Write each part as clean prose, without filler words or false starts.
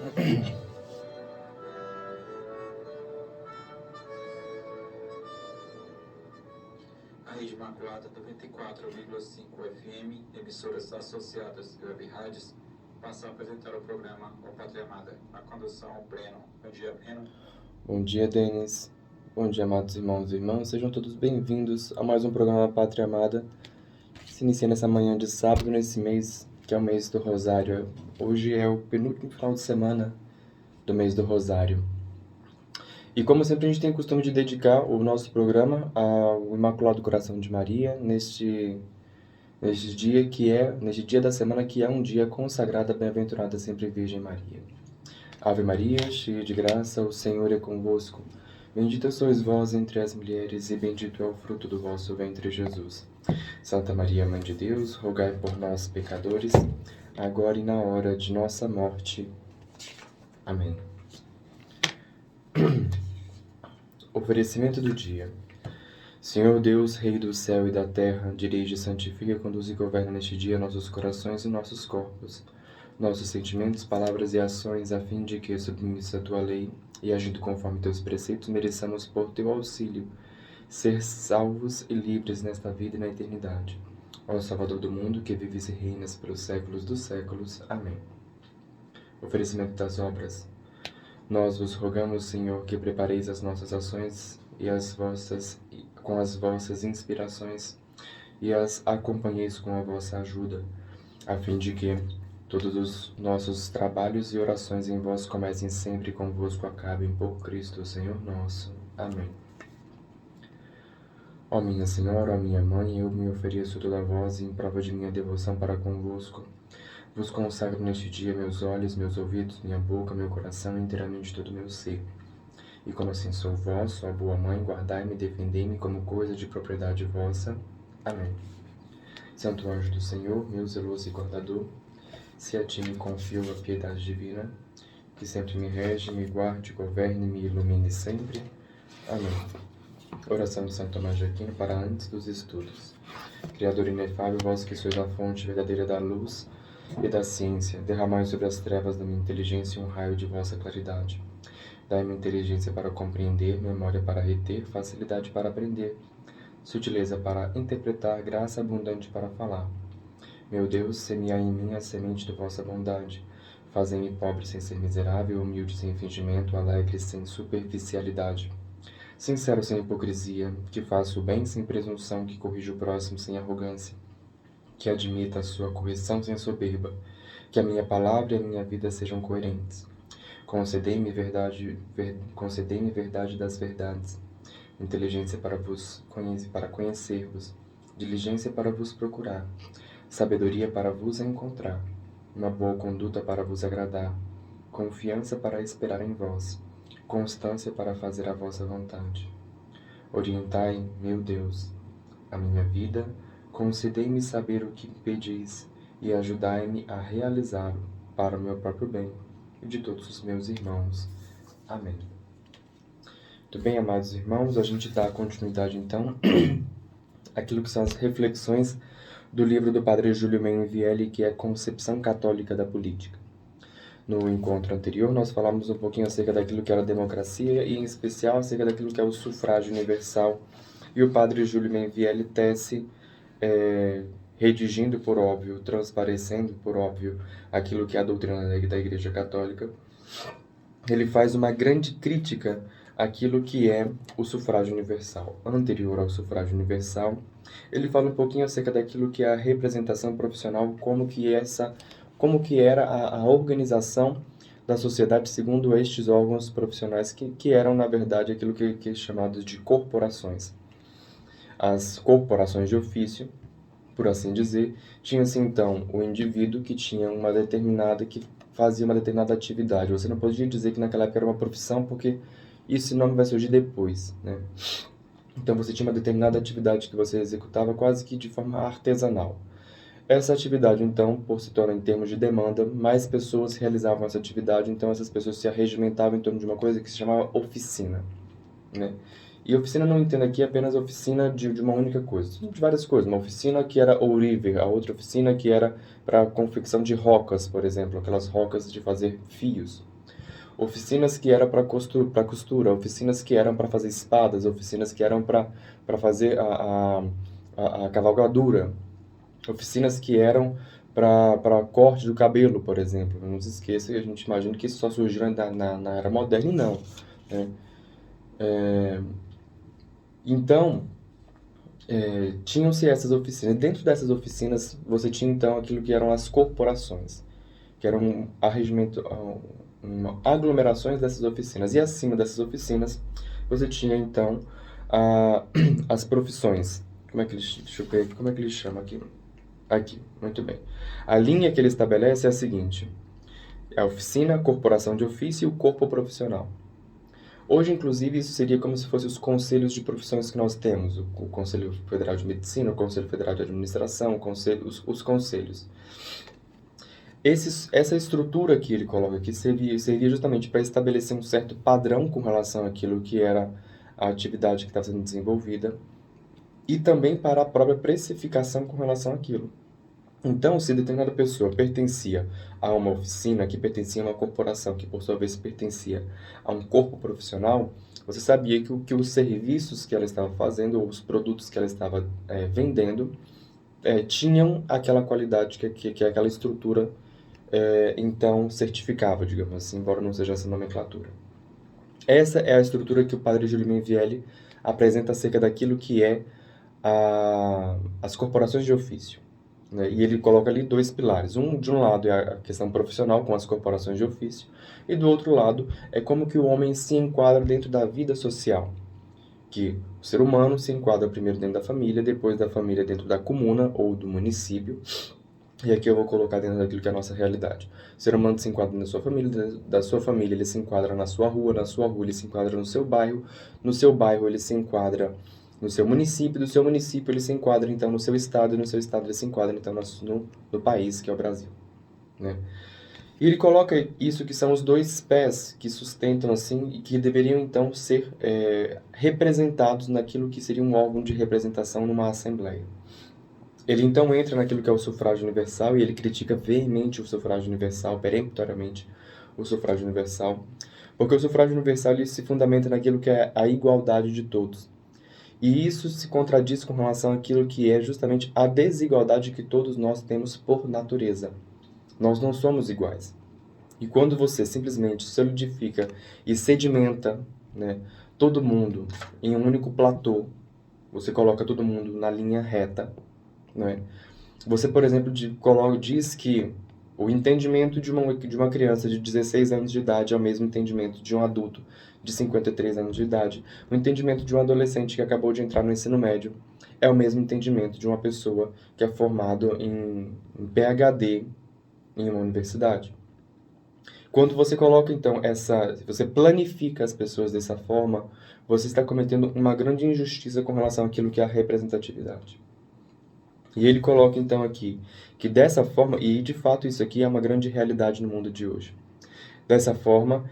A Rede Imaculada 94,5 FM, emissoras associadas e web rádios, passa a apresentar o programa O Pátria Amada, na condução Breno. Bom dia, Breno. Bom dia, Denis. Bom dia, amados irmãos e irmãs. Sejam todos bem-vindos a mais um programa Pátria Amada, que se inicia nessa manhã de sábado, nesse mês, que é o mês do Rosário. Hoje é o penúltimo final de semana do mês do Rosário. E como sempre, a gente tem o costume de dedicar o nosso programa ao Imaculado Coração de Maria, neste dia da semana que é um dia consagrado à Bem-aventurada Sempre Virgem Maria. Ave Maria, cheia de graça, o Senhor é convosco. Bendita sois vós entre as mulheres, e bendito é o fruto do vosso ventre, Jesus. Santa Maria, Mãe de Deus, rogai por nós, pecadores, agora e na hora de nossa morte. Amém. Oferecimento do dia. Senhor Deus, Rei do céu e da terra, dirige, santifica, conduz e governa neste dia nossos corações e nossos corpos, nossos sentimentos, palavras e ações, a fim de que, submissa a tua lei e agindo conforme teus preceitos, mereçamos por teu auxílio ser salvos e livres nesta vida e na eternidade. Ó Salvador do mundo, que vives e reinas pelos séculos dos séculos. Amém. Oferecimento das obras. Nós vos rogamos, Senhor, que prepareis as nossas ações com as vossas inspirações e as acompanheis com a vossa ajuda, a fim de que todos os nossos trabalhos e orações em vós comecem sempre e convosco acabem por Cristo, Senhor nosso. Amém. Ó minha Senhora, ó minha Mãe, eu me ofereço toda vós em prova de minha devoção para convosco. Vos consagro neste dia meus olhos, meus ouvidos, minha boca, meu coração, inteiramente todo o meu ser. E como assim sou vós, ó boa Mãe, guardai-me e defendei-me como coisa de propriedade vossa. Amém. Santo anjo do Senhor, meu zeloso e guardador, se a ti me confio a piedade divina, que sempre me rege, me guarde, governe e me ilumine sempre. Amém. Oração de Santo Tomás de Aquino para antes dos estudos. Criador inefável, vós que sois a fonte verdadeira da luz e da ciência, derramai sobre as trevas da minha inteligência um raio de vossa claridade. Dai-me inteligência para compreender, memória para reter, facilidade para aprender, sutileza para interpretar, graça abundante para falar. Meu Deus, semeai em mim a semente de vossa bondade. Fazei-me pobre sem ser miserável, humilde sem fingimento, alegre sem superficialidade. Sincero sem hipocrisia, que faça o bem sem presunção, que corrija o próximo sem arrogância, que admita a sua correção sem soberba, que a minha palavra e a minha vida sejam coerentes. Concedei-me verdade das verdades, inteligência para conhecer-vos, diligência para vos procurar, sabedoria para vos encontrar, uma boa conduta para vos agradar, confiança para esperar em vós, constância para fazer a vossa vontade. Orientai, meu Deus, a minha vida, concedei-me saber o que pedis e ajudai-me a realizá-lo para o meu próprio bem e de todos os meus irmãos. Amém. Muito bem, amados irmãos, a gente dá continuidade então àquilo que são as reflexões do livro do Padre Júlio Mainvielle, que é Concepção Católica da Política. No encontro anterior, nós falamos um pouquinho acerca daquilo que era a democracia e, em especial, acerca daquilo que é o sufrágio universal. E o Padre Júlio Mainvielle tece, redigindo por óbvio, transparecendo por óbvio aquilo que é a doutrina da Igreja Católica. Ele faz uma grande crítica àquilo que é o sufrágio universal. Anterior ao sufrágio universal, ele fala um pouquinho acerca daquilo que é a representação profissional, como que era a organização da sociedade segundo estes órgãos profissionais que eram, na verdade, aquilo que é chamado de corporações. As corporações de ofício, por assim dizer, tinha-se então o indivíduo que tinha que fazia uma determinada atividade. Você não podia dizer que naquela época era uma profissão, porque esse nome vai surgir depois, né? Então você tinha uma determinada atividade que você executava quase que de forma artesanal. Essa atividade, então, por se tornar em termos de demanda, mais pessoas realizavam essa atividade, então essas pessoas se arregimentavam em torno de uma coisa que se chamava oficina, né? E oficina não entendo aqui apenas oficina de uma única coisa, de várias coisas. Uma oficina que era ourive, a outra oficina que era para confecção de rocas, por exemplo, aquelas rocas de fazer fios, oficinas que eram para costura, oficinas que eram para fazer espadas, oficinas que eram para fazer a cavalgadura, oficinas que eram para corte do cabelo, por exemplo. Não se esqueça que a gente imagina que isso só surgiu na era moderna, e não, né? Então, tinham-se essas oficinas. Dentro dessas oficinas, você tinha então aquilo que eram as corporações, que eram aglomerações dessas oficinas. E acima dessas oficinas, você tinha então as profissões. Deixa eu ver aqui, como é que ele chama aqui? Aqui, muito bem. A linha que ele estabelece é a seguinte: é a oficina, a corporação de ofício e o corpo profissional. Hoje, inclusive, isso seria como se fossem os conselhos de profissões que nós temos: o Conselho Federal de Medicina, o Conselho Federal de Administração, os conselhos. Essa estrutura que ele coloca aqui servia justamente para estabelecer um certo padrão com relação àquilo que era a atividade que estava sendo desenvolvida e também para a própria precificação com relação àquilo. Então, se determinada pessoa pertencia a uma oficina, que pertencia a uma corporação, que por sua vez pertencia a um corpo profissional, você sabia que os serviços que ela estava fazendo, ou os produtos que ela estava vendendo, tinham aquela qualidade que aquela estrutura então certificava, digamos assim, embora não seja essa nomenclatura. Essa é a estrutura que o padre Júlio Menvielli apresenta acerca daquilo que é as corporações de ofício. E ele coloca ali dois pilares. De um lado é a questão profissional com as corporações de ofício, e do outro lado é como que o homem se enquadra dentro da vida social. Que o ser humano se enquadra primeiro dentro da família, depois da família dentro da comuna ou do município, e aqui eu vou colocar dentro daquilo que é a nossa realidade. O ser humano se enquadra na sua família, da sua família ele se enquadra na sua rua ele se enquadra no seu bairro ele se enquadra no seu município, do seu município ele se enquadra então no seu estado, e no seu estado ele se enquadra então no país, que é o Brasil, né? E ele coloca isso que são os dois pés que sustentam assim e que deveriam então ser representados naquilo que seria um órgão de representação numa assembleia. Ele então entra naquilo que é o sufrágio universal e ele critica veemente o sufrágio universal, peremptoriamente o sufrágio universal, porque o sufrágio universal ele se fundamenta naquilo que é a igualdade de todos. E isso se contradiz com relação àquilo que é justamente a desigualdade que todos nós temos por natureza. Nós não somos iguais. E quando você simplesmente solidifica e sedimenta, né, todo mundo em um único platô, você coloca todo mundo na linha reta, né? Você, por exemplo, diz que o entendimento de uma criança de 16 anos de idade é o mesmo entendimento de um adulto de 53 anos de idade. O entendimento de um adolescente que acabou de entrar no ensino médio é o mesmo entendimento de uma pessoa que é formado em PhD em uma universidade. Quando você coloca, então, você planifica as pessoas dessa forma, você está cometendo uma grande injustiça com relação àquilo que é a representatividade. E ele coloca, então, aqui, que dessa forma, e de fato isso aqui é uma grande realidade no mundo de hoje, dessa forma,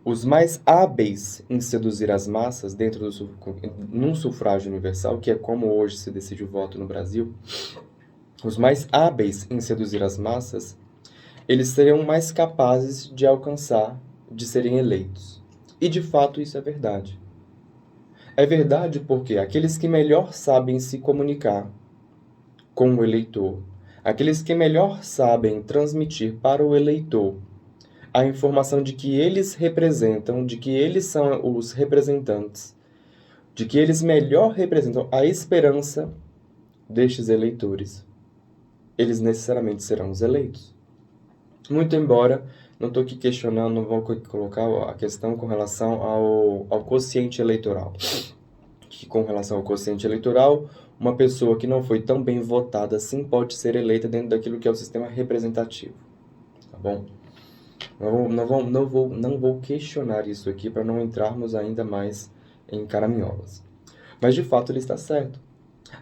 os mais hábeis em seduzir as massas num sufrágio universal, que é como hoje se decide o voto no Brasil, os mais hábeis em seduzir as massas, eles seriam mais capazes de serem eleitos. E de fato isso é verdade. É verdade porque aqueles que melhor sabem se comunicar com o eleitor, aqueles que melhor sabem transmitir para o eleitor a informação de que eles representam, de que eles são os representantes, de que eles melhor representam a esperança destes eleitores, eles necessariamente serão os eleitos. Muito embora, não estou aqui questionando, não vou colocar a questão com relação ao quociente eleitoral. Que com relação ao quociente eleitoral, uma pessoa que não foi tão bem votada assim pode ser eleita dentro daquilo que é o sistema representativo. Tá bom? Não vou questionar isso aqui para não entrarmos ainda mais em caraminholas. Mas de fato ele está certo.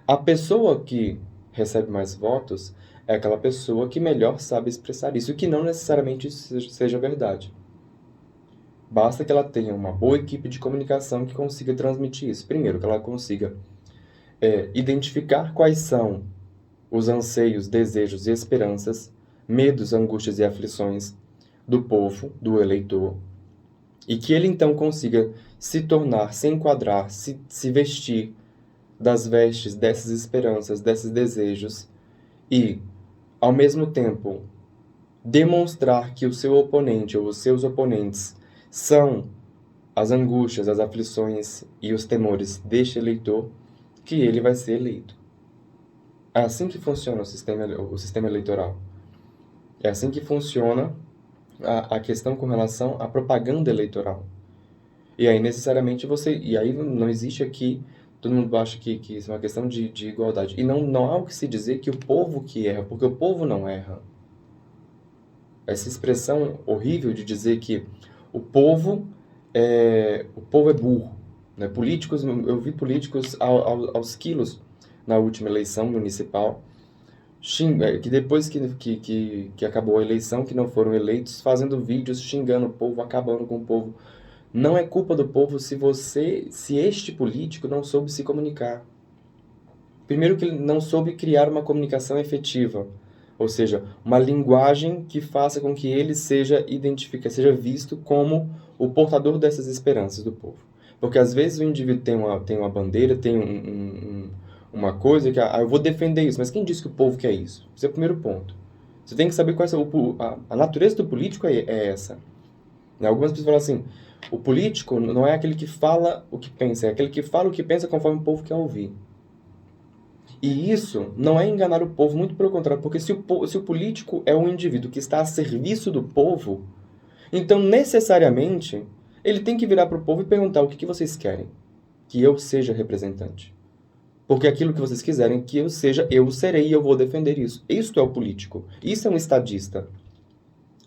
A pessoa que recebe mais votos é aquela pessoa que melhor sabe expressar isso, que não necessariamente isso seja verdade. Basta que ela tenha uma boa equipe de comunicação que consiga transmitir isso. Primeiro, que ela consiga identificar quais são os anseios, desejos e esperanças, medos, angústias e aflições do povo, do eleitor, e que ele então consiga se tornar, se enquadrar, se vestir das vestes dessas esperanças, desses desejos, e, ao mesmo tempo, demonstrar que o seu oponente ou os seus oponentes são as angústias, as aflições e os temores deste eleitor, que ele vai ser eleito. É assim que funciona o sistema eleitoral. É assim que funciona a questão com relação à propaganda eleitoral. E aí, necessariamente, E aí não existe aqui... Todo mundo acha que isso é uma questão de igualdade. E não há o que se dizer que o povo que erra, porque o povo não erra. Essa expressão horrível de dizer que o povo é burro. Né? Políticos, eu vi políticos aos quilos na última eleição municipal, que depois que acabou a eleição, que não foram eleitos, fazendo vídeos xingando o povo, acabando com o povo. Não é culpa do povo se este político não soube se comunicar. Primeiro que ele não soube criar uma comunicação efetiva, ou seja, uma linguagem que faça com que ele seja visto como o portador dessas esperanças do povo. Porque às vezes o indivíduo tem uma bandeira, tem uma coisa que eu vou defender isso, mas quem disse que o povo quer isso? Esse é o primeiro ponto. Você tem que saber qual é a natureza do político é essa. Algumas pessoas falam assim, o político não é aquele que fala o que pensa, é aquele que fala o que pensa conforme o povo quer ouvir. E isso não é enganar o povo, muito pelo contrário, porque se o político é um indivíduo que está a serviço do povo, então necessariamente ele tem que virar para o povo e perguntar o que vocês querem, que eu seja representante. Porque aquilo que vocês quiserem que eu seja, eu serei e eu vou defender isso. Isto é o político. Isso é um estadista.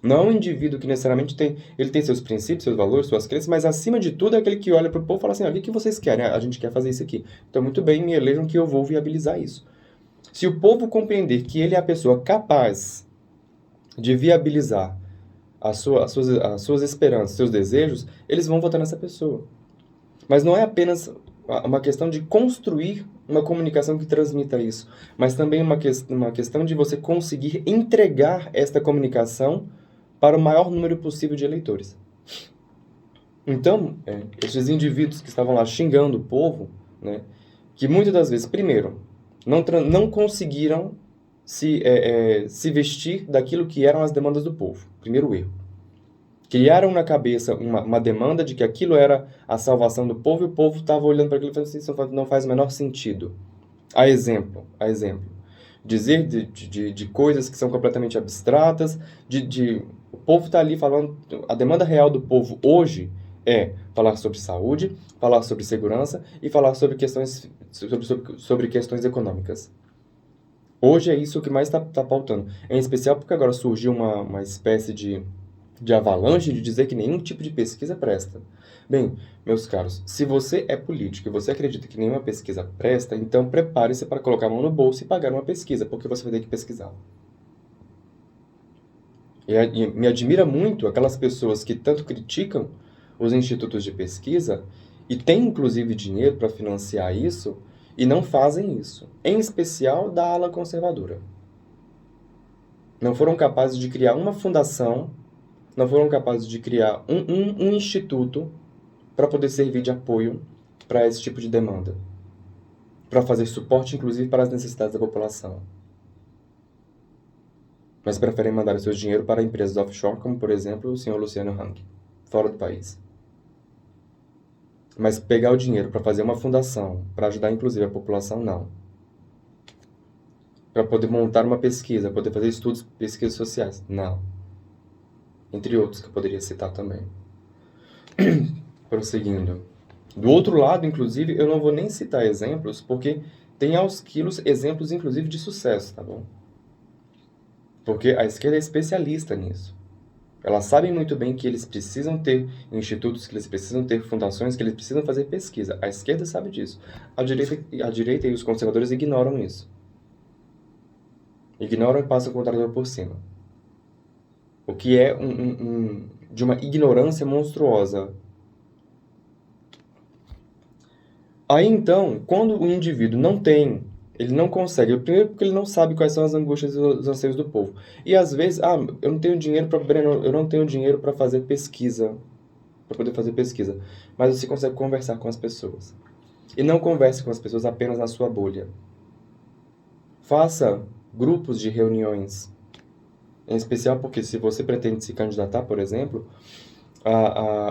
Não é um indivíduo que necessariamente ele tem seus princípios, seus valores, suas crenças, mas acima de tudo é aquele que olha para o povo e fala assim, o que vocês querem? A gente quer fazer isso aqui. Então, muito bem, me elejam que eu vou viabilizar isso. Se o povo compreender que ele é a pessoa capaz de viabilizar as suas esperanças, seus desejos, eles vão votar nessa pessoa. Mas não é apenas uma questão de construir uma comunicação que transmita isso, mas também uma questão de você conseguir entregar esta comunicação para o maior número possível de eleitores. Então, esses indivíduos que estavam lá xingando o povo, né, que muitas das vezes, primeiro, não conseguiram se vestir daquilo que eram as demandas do povo. Primeiro erro. Criaram na cabeça uma demanda de que aquilo era a salvação do povo e o povo estava olhando para aquilo e falando assim, isso não faz o menor sentido. A exemplo. Dizer de coisas que são completamente abstratas, o povo está ali falando, a demanda real do povo hoje é falar sobre saúde, falar sobre segurança e falar sobre questões econômicas. Hoje é isso que mais está pautando. Em especial porque agora surgiu uma espécie de avalanche de dizer que nenhum tipo de pesquisa presta. Bem, meus caros, se você é político e você acredita que nenhuma pesquisa presta, então prepare-se para colocar a mão no bolso e pagar uma pesquisa, porque você vai ter que pesquisar. E me admira muito aquelas pessoas que tanto criticam os institutos de pesquisa e têm, inclusive, dinheiro para financiar isso e não fazem isso. Em especial da ala conservadora. Não foram capazes de criar uma fundação, não foram capazes de criar um instituto para poder servir de apoio para esse tipo de demanda. Para fazer suporte, inclusive, para as necessidades da população. Mas preferem mandar o seu dinheiro para empresas offshore, como, por exemplo, o senhor Luciano Hang, fora do país. Mas pegar o dinheiro para fazer uma fundação, para ajudar, inclusive, a população, não. Para poder montar uma pesquisa, poder fazer pesquisas sociais, não. Entre outros que eu poderia citar também. Prosseguindo. Do outro lado, inclusive, eu não vou nem citar exemplos, porque tem aos quilos exemplos, inclusive, de sucesso, tá bom? Porque a esquerda é especialista nisso. Elas sabem muito bem que eles precisam ter institutos, que eles precisam ter fundações, que eles precisam fazer pesquisa. A esquerda sabe disso. A direita e os conservadores ignoram isso. Ignoram e passam o computador por cima. O que é de uma ignorância monstruosa. Aí, então, quando o indivíduo não tem Ele não consegue. Primeiro porque ele não sabe quais são as angústias e os anseios do povo. E às vezes, eu não tenho dinheiro para Breno, eu não tenho dinheiro para fazer pesquisa, para poder fazer pesquisa. Mas você consegue conversar com as pessoas. E não converse com as pessoas apenas na sua bolha. Faça grupos de reuniões. Em especial porque se você pretende se candidatar, por exemplo,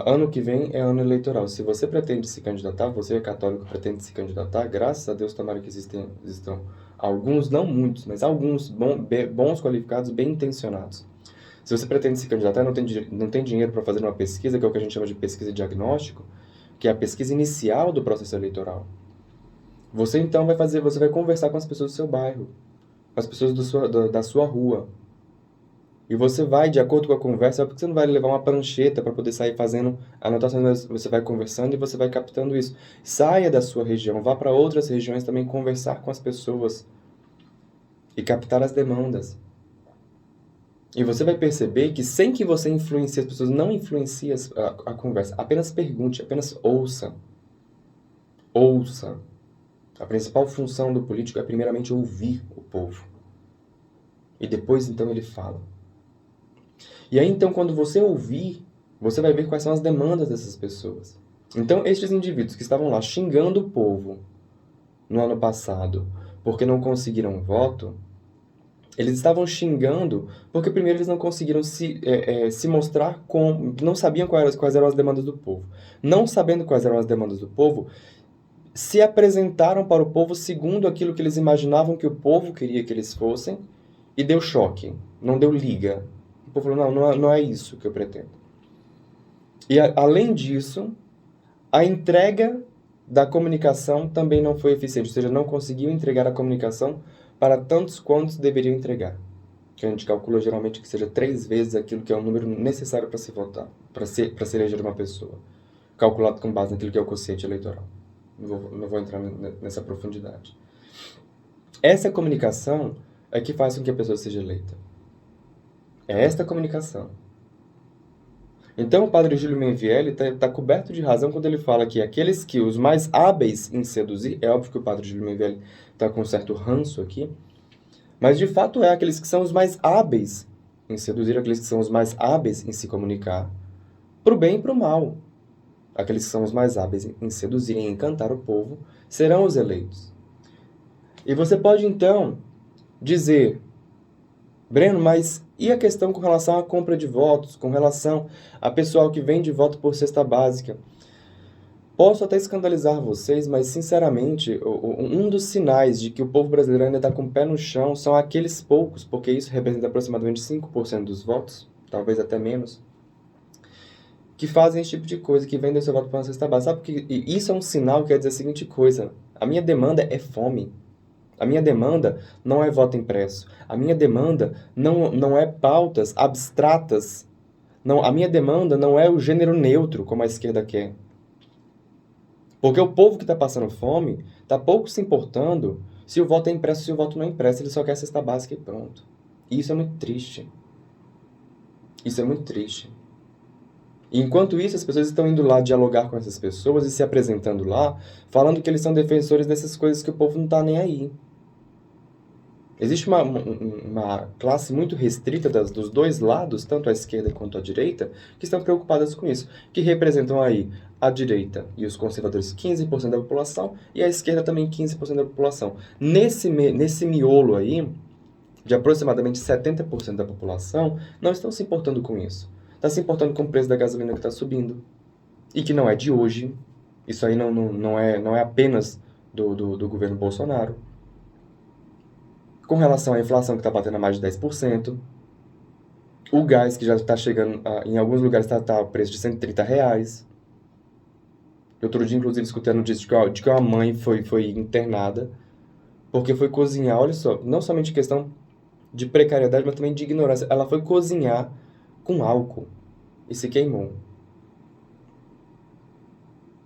ano que vem é ano eleitoral. Se você pretende se candidatar, você é católico, pretende se candidatar, graças a Deus, tomara que existam alguns, não muitos, mas alguns bons qualificados, bem intencionados. Se você pretende se candidatar, não tem dinheiro para fazer uma pesquisa, que é o que a gente chama de pesquisa diagnóstico, que é a pesquisa inicial do processo eleitoral. Você então você vai conversar com as pessoas do seu bairro, com as pessoas da sua rua. E você vai, de acordo com a conversa, porque você não vai levar uma prancheta para poder sair fazendo anotações, mas você vai conversando e você vai captando isso. Saia da sua região, vá para outras regiões também conversar com as pessoas e captar as demandas. E você vai perceber que sem que você influencie as pessoas, não influencie a conversa, apenas pergunte, apenas ouça. Ouça. A principal função do político é primeiramente ouvir o povo. E depois então ele fala. E aí, então, quando você ouvir, você vai ver quais são as demandas dessas pessoas. Então, estes indivíduos que estavam lá xingando o povo no ano passado porque não conseguiram voto, eles estavam xingando porque, primeiro, eles não conseguiram se mostrar não sabiam quais eram as demandas do povo. Não sabendo quais eram as demandas do povo, se apresentaram para o povo segundo aquilo que eles imaginavam que o povo queria que eles fossem e deu choque, não deu liga. O povo falou, não é isso que eu pretendo. E, além disso, a entrega da comunicação também não foi eficiente, ou seja, não conseguiu entregar a comunicação para tantos quantos deveriam entregar. Que a gente calcula geralmente que seja 3 vezes aquilo que é o número necessário para se votar, para se eleger uma pessoa, calculado com base naquilo que é o quociente eleitoral. Não vou entrar nessa profundidade. Essa comunicação é que faz com que a pessoa seja eleita. É esta comunicação. Então, o padre Júlio Menvielli está coberto de razão quando ele fala que aqueles que os mais hábeis em seduzir, é óbvio que o padre Júlio Menvielli está com um certo ranço aqui, mas de fato é aqueles que são os mais hábeis em seduzir, aqueles que são os mais hábeis em se comunicar, para o bem e para o mal. Aqueles que são os mais hábeis em seduzir e encantar o povo serão os eleitos. E você pode então dizer, Breno, mas e a questão com relação à compra de votos, com relação a pessoal que vende voto por cesta básica? Posso até escandalizar vocês, mas sinceramente, um dos sinais de que o povo brasileiro ainda está com o pé no chão são aqueles poucos, porque isso representa aproximadamente 5% dos votos, talvez até menos, que fazem esse tipo de coisa, que vendem seu voto por uma cesta básica. Sabe que isso é um sinal que quer dizer a seguinte coisa: a minha demanda é fome. A minha demanda não é voto impresso. A minha demanda não é pautas abstratas. Não, a minha demanda não é o gênero neutro, como a esquerda quer. Porque o povo que está passando fome está pouco se importando se o voto é impresso ou se o voto não é impresso. Ele só quer a cesta básica e pronto. E isso é muito triste. Isso é muito triste. E enquanto isso, as pessoas estão indo lá dialogar com essas pessoas e se apresentando lá, falando que eles são defensores dessas coisas que o povo não está nem aí. Existe uma classe muito restrita dos dois lados, tanto a esquerda quanto a direita, que estão preocupadas com isso, que representam aí a direita e os conservadores 15% da população e a esquerda também 15% da população. Nesse miolo aí, de aproximadamente 70% da população, não estão se importando com isso. Está se importando com o preço da gasolina que está subindo. E que não é de hoje. Isso aí não é apenas do governo Bolsonaro. Com relação à inflação que está batendo a mais de 10%. O gás que já está chegando, em alguns lugares está a preço de R$130. Outro dia, inclusive, escutei a notícia de que uma mãe foi internada porque foi cozinhar, olha só, não somente questão de precariedade, mas também de ignorância. Ela foi cozinhar com álcool e se queimou.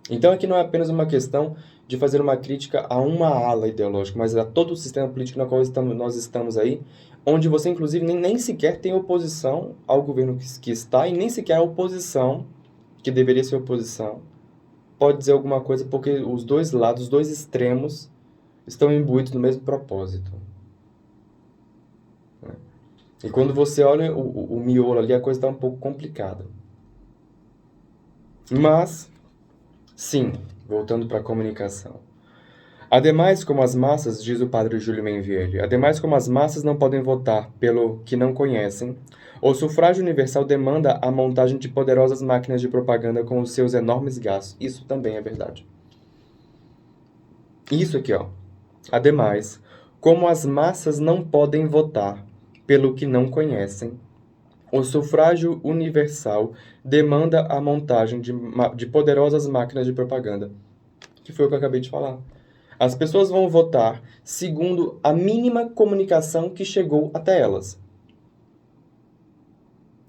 Então aqui não é apenas uma questão de fazer uma crítica a uma ala ideológica, mas a todo o sistema político no qual nós estamos aí, onde você inclusive nem sequer tem oposição ao governo que está, e nem sequer a oposição, que deveria ser oposição, pode dizer alguma coisa, porque os dois lados, os dois extremos, estão imbuídos no mesmo propósito. Né? E quando você olha o miolo ali, a coisa está um pouco complicada. Mas, sim, voltando para a comunicação. Ademais, como as massas, diz o padre Júlio Menvielli, ademais, como as massas não podem votar pelo que não conhecem, o sufrágio universal demanda a montagem de poderosas máquinas de propaganda com os seus enormes gastos. Isso também é verdade. Isso aqui, ó. Ademais, como as massas não podem votar pelo que não conhecem, o sufrágio universal demanda a montagem de poderosas máquinas de propaganda, que foi o que eu acabei de falar. As pessoas vão votar segundo a mínima comunicação que chegou até elas.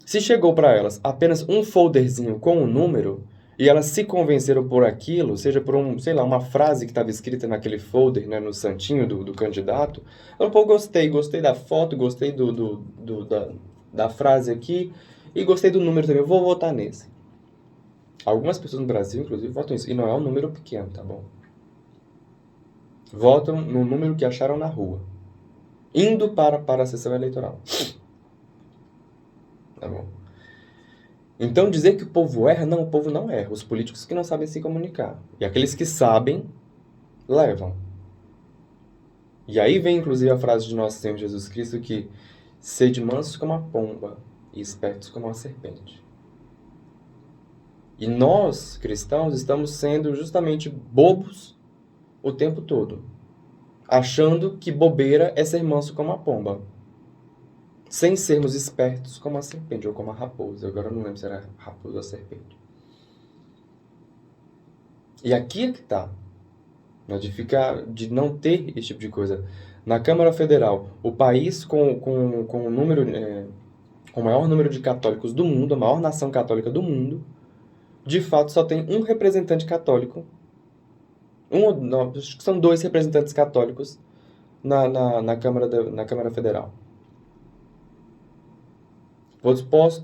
Se chegou para elas apenas um folderzinho com um número, e elas se convenceram por aquilo, seja por sei lá, uma frase que estava escrita naquele folder, né, no santinho do candidato, eu, pô, gostei da foto, gostei da frase aqui, e gostei do número também, eu vou votar nesse. Algumas pessoas no Brasil, inclusive, votam isso, e não é um número pequeno, tá bom? Votam no número que acharam na rua, indo para a sessão eleitoral. Tá bom? Então, dizer que o povo erra, não, o povo não erra. Os políticos que não sabem se comunicar. E aqueles que sabem, levam. E aí vem, inclusive, a frase de nosso Senhor Jesus Cristo que sede mansos como a pomba e espertos como a serpente. E nós, cristãos, estamos sendo justamente bobos o tempo todo, achando que bobeira é ser manso como a pomba, sem sermos espertos como a serpente ou como a raposa. Agora eu não lembro se era raposa ou serpente. E aqui é que está, né, de não ter esse tipo de coisa. Na Câmara Federal, o país com o número, com o maior número de católicos do mundo, a maior nação católica do mundo, de fato só tem um representante católico, não, acho que são 2 representantes católicos na Câmara Federal.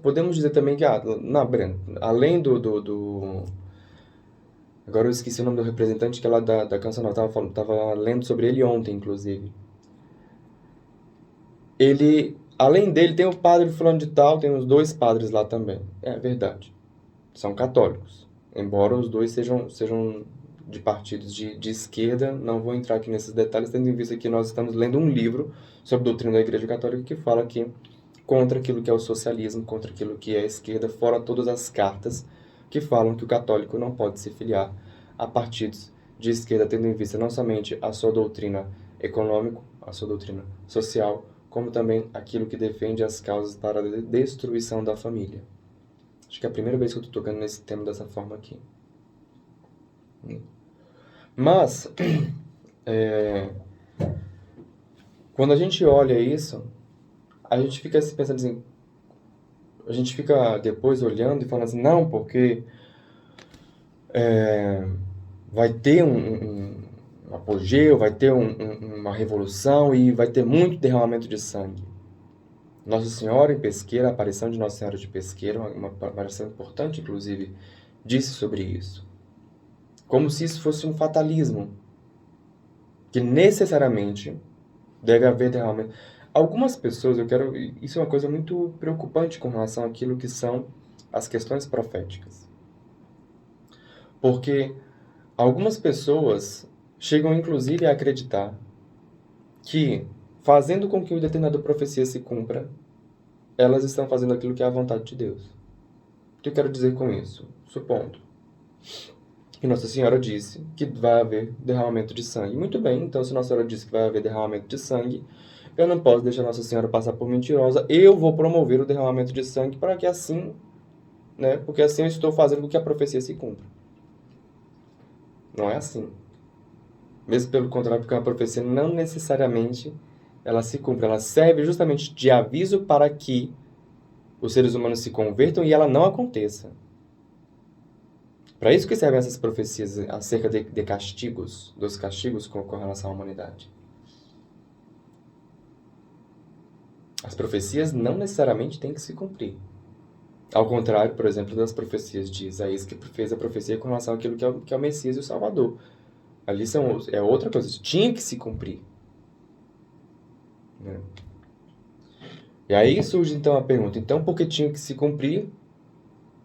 Podemos dizer também que, além agora eu esqueci o nome do representante que é lá da Canção Nova, tava lendo sobre ele ontem, inclusive. Além dele, tem o padre fulano de tal, tem os 2 padres lá também. É verdade. São católicos. Embora os 2 sejam de partidos de esquerda, não vou entrar aqui nesses detalhes, tendo em vista que nós estamos lendo um livro sobre a doutrina da Igreja Católica que fala que contra aquilo que é o socialismo, contra aquilo que é a esquerda, fora todas as cartas que falam que o católico não pode se filiar a partidos de esquerda, tendo em vista não somente a sua doutrina econômica, a sua doutrina social, como também aquilo que defende as causas para a destruição da família. Acho que é a primeira vez que eu estou tocando nesse tema dessa forma aqui. Mas, quando a gente olha isso, a gente fica pensando assim, a gente fica depois olhando e falando assim, não, porque vai ter um apogeu, vai ter uma revolução e vai ter muito derramamento de sangue. Nossa Senhora em Pesqueira, a aparição de Nossa Senhora de Pesqueira, uma aparição importante, inclusive, disse sobre isso. Como se isso fosse um fatalismo, que necessariamente deve haver derramamento. Algumas pessoas, isso é uma coisa muito preocupante com relação àquilo que são as questões proféticas. Porque algumas pessoas chegam, inclusive, a acreditar que, fazendo com que uma determinada profecia se cumpra, elas estão fazendo aquilo que é a vontade de Deus. O que eu quero dizer com isso? Supondo que Nossa Senhora disse que vai haver derramamento de sangue. Muito bem, então se Nossa Senhora disse que vai haver derramamento de sangue, eu não posso deixar Nossa Senhora passar por mentirosa, eu vou promover o derramamento de sangue para que assim, né, porque assim eu estou fazendo com que a profecia se cumpra. Não é assim. Mesmo pelo contrário, porque uma profecia não necessariamente ela se cumpre, ela serve justamente de aviso para que os seres humanos se convertam e ela não aconteça. Para isso que servem essas profecias acerca de castigos, dos castigos com relação à humanidade. As profecias não necessariamente têm que se cumprir. Ao contrário, por exemplo, das profecias de Isaías, que fez a profecia com relação àquilo que é o Messias e o Salvador. Ali é outra coisa, tinha que se cumprir. Né? E aí surge então a pergunta, então por que tinha que se cumprir?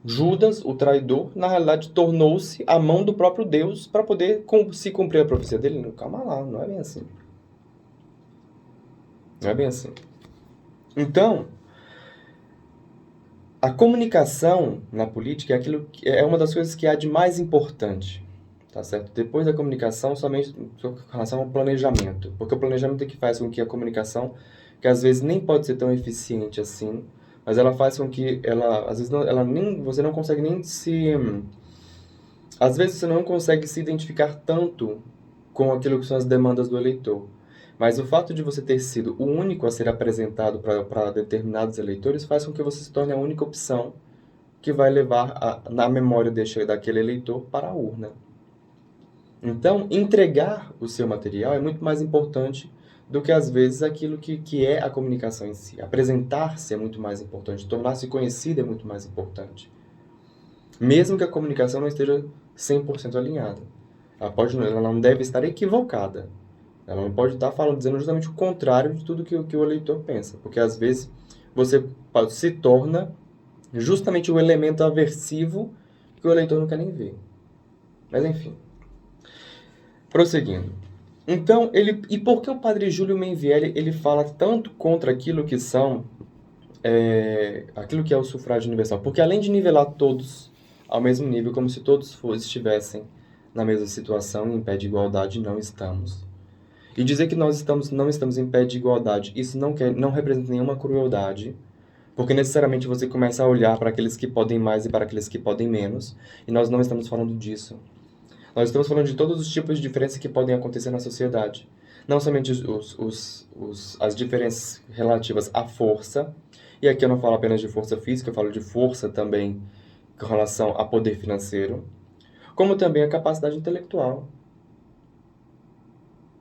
Judas, o traidor, na realidade tornou-se a mão do próprio Deus para poder se cumprir a profecia dele? Não, calma lá, não é bem assim. Não é bem assim. Então, a comunicação na política é uma das coisas que há de mais importante, tá certo? Depois da comunicação, somente com relação ao planejamento, porque o planejamento é que faz com que a comunicação, que às vezes nem pode ser tão eficiente assim, mas ela faz com que às vezes você não consegue nem às vezes você não consegue se identificar tanto com aquilo que são as demandas do eleitor. Mas o fato de você ter sido o único a ser apresentado para determinados eleitores faz com que você se torne a única opção que vai levar na memória daquele eleitor para a urna. Então, entregar o seu material é muito mais importante do que, às vezes, aquilo que é a comunicação em si. Apresentar-se é muito mais importante, tornar-se conhecido é muito mais importante. Mesmo que a comunicação não esteja 100% alinhada. Ela não deve estar equivocada. Ela não pode estar dizendo justamente o contrário de tudo que o eleitor pensa. Porque, às vezes, você se torna justamente o elemento aversivo que o eleitor não quer nem ver. Mas, enfim. Prosseguindo. Então, e por que o padre Júlio Menvielli ele fala tanto contra aquilo que aquilo que é o sufrágio universal? Porque além de nivelar todos ao mesmo nível, como se todos estivessem na mesma situação, em pé de igualdade, não estamos. E dizer que nós não estamos em pé de igualdade, isso não representa nenhuma crueldade, porque necessariamente você começa a olhar para aqueles que podem mais e para aqueles que podem menos, e nós não estamos falando disso. Nós estamos falando de todos os tipos de diferenças que podem acontecer na sociedade. Não somente as diferenças relativas à força, e aqui eu não falo apenas de força física, eu falo de força também com relação a poder financeiro, como também a capacidade intelectual.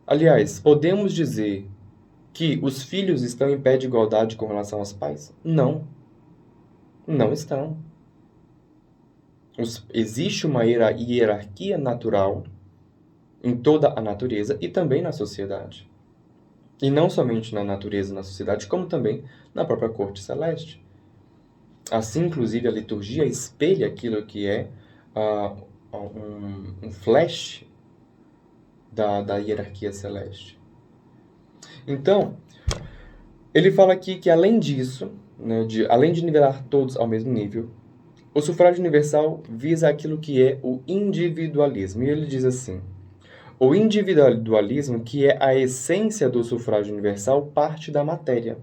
Aliás, podemos dizer que os filhos estão em pé de igualdade com relação aos pais? Não. Não estão. Existe uma hierarquia natural em toda a natureza e também na sociedade. E não somente na natureza e na sociedade, como também na própria corte celeste. Assim, inclusive, a liturgia espelha aquilo que é um flash da hierarquia celeste. Então, ele fala aqui que, além disso, né, além de nivelar todos ao mesmo nível, o sufrágio universal visa aquilo que é o individualismo. E ele diz assim: o individualismo, que é a essência do sufrágio universal, parte da matéria,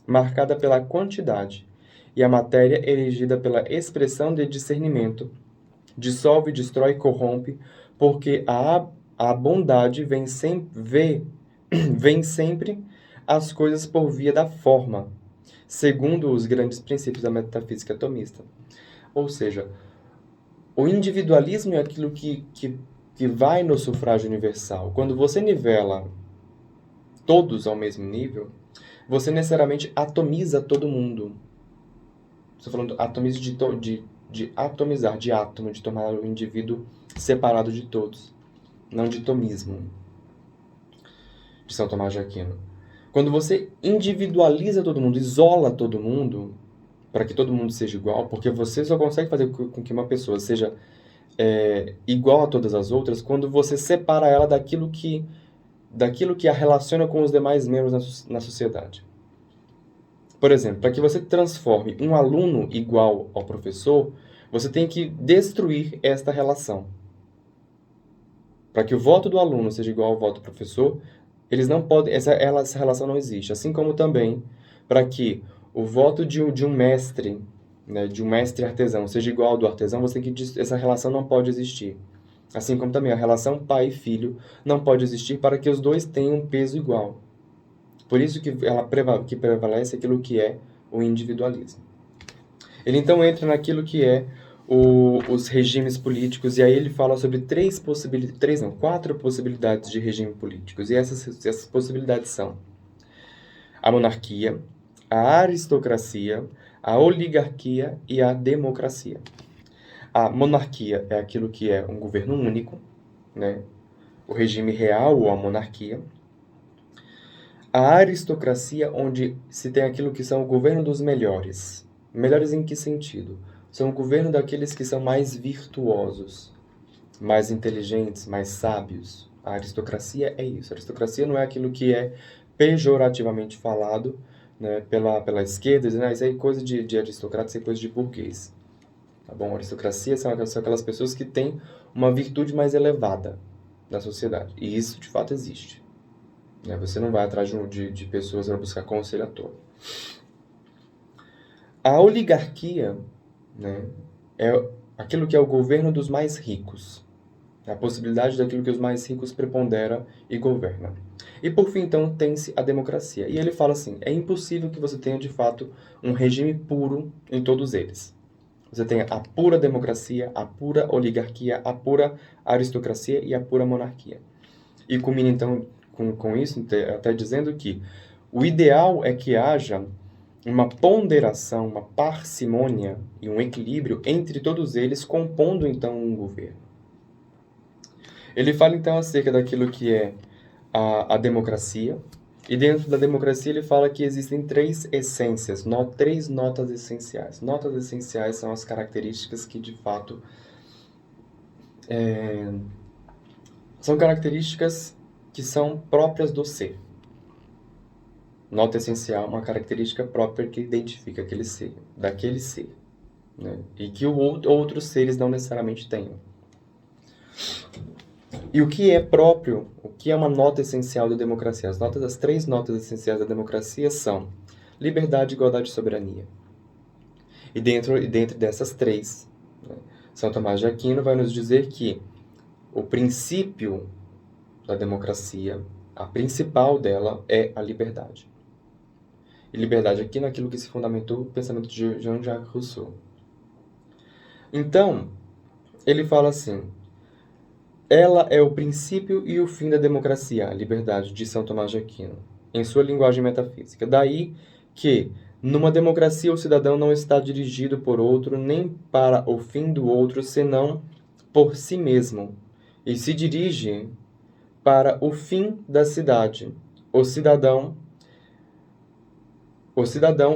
marcada pela quantidade, e a matéria erigida pela expressão de discernimento, dissolve, destrói, corrompe, porque a bondade vem sempre as coisas por via da forma, segundo os grandes princípios da metafísica atomista. Ou seja, o individualismo é aquilo que vai no sufrágio universal. Quando você nivela todos ao mesmo nível, você necessariamente atomiza todo mundo. Estou falando atomiza de atomizar, de átomo, de tomar o indivíduo separado de todos. Não de tomismo, de São Tomás de Aquino. Quando você individualiza todo mundo, isola todo mundo, para que todo mundo seja igual, porque você só consegue fazer com que uma pessoa seja igual a todas as outras quando você separa ela daquilo que a relaciona com os demais membros na sociedade. Por exemplo, para que você transforme um aluno igual ao professor, você tem que destruir esta relação. Para que o voto do aluno seja igual ao voto do professor, eles não podem, essa relação não existe. Assim como também, para que o voto de um mestre, né, de um mestre artesão, seja igual ao do artesão, essa relação não pode existir. Assim como também a relação pai e filho não pode existir para que os dois tenham um peso igual. Por isso que prevalece aquilo que é o individualismo. Ele então entra naquilo que é os regimes políticos, e aí ele fala sobre quatro possibilidades de regime políticos. E essas possibilidades são a monarquia, a aristocracia, a oligarquia e a democracia. A monarquia é aquilo que é um governo único, né? o regime real ou a monarquia. A aristocracia, onde se tem aquilo que são o governo dos melhores. Melhores em que sentido? São o governo daqueles que são mais virtuosos, mais inteligentes, mais sábios. A aristocracia é isso. A aristocracia não é aquilo que é pejorativamente falado, né, pela esquerda, dizendo, isso aí é coisa de aristocrata, isso é coisa de burguês. Tá bom? A aristocracia são aquelas pessoas que têm uma virtude mais elevada na sociedade. E isso, de fato, existe. Né? Você não vai atrás de pessoas para buscar conselho à toa. A oligarquia, né, é aquilo que é o governo dos mais ricos. A possibilidade daquilo que os mais ricos prepondera e governa. E por fim, então, tem-se a democracia. E ele fala assim, é impossível que você tenha, de fato, um regime puro em todos eles. Você tem a pura democracia, a pura oligarquia, a pura aristocracia e a pura monarquia. E culmina, então, com isso, até dizendo que o ideal é que haja uma ponderação, uma parcimônia e um equilíbrio entre todos eles, compondo, então, um governo. Ele fala, então, acerca daquilo que é a democracia, e dentro da democracia ele fala que existem três essências, três notas essenciais. Notas essenciais são as características que, de fato, são características que são próprias do ser. Nota essencial é uma característica própria que identifica aquele ser, daquele ser, né? E que outros seres não necessariamente tenham. E o que é próprio, o que é uma nota essencial da democracia? As três notas essenciais da democracia são liberdade, igualdade e soberania. E dentro dessas três, né, São Tomás de Aquino vai nos dizer que o princípio da democracia, a principal dela, é a liberdade. E liberdade aqui naquilo que se fundamentou o pensamento de Jean-Jacques Rousseau. Então, ele fala assim, ela é o princípio e o fim da democracia, a liberdade, de São Tomás de Aquino, em sua linguagem metafísica. Daí que, numa democracia, o cidadão não está dirigido por outro, nem para o fim do outro, senão por si mesmo, e se dirige para o fim da cidade. O cidadão,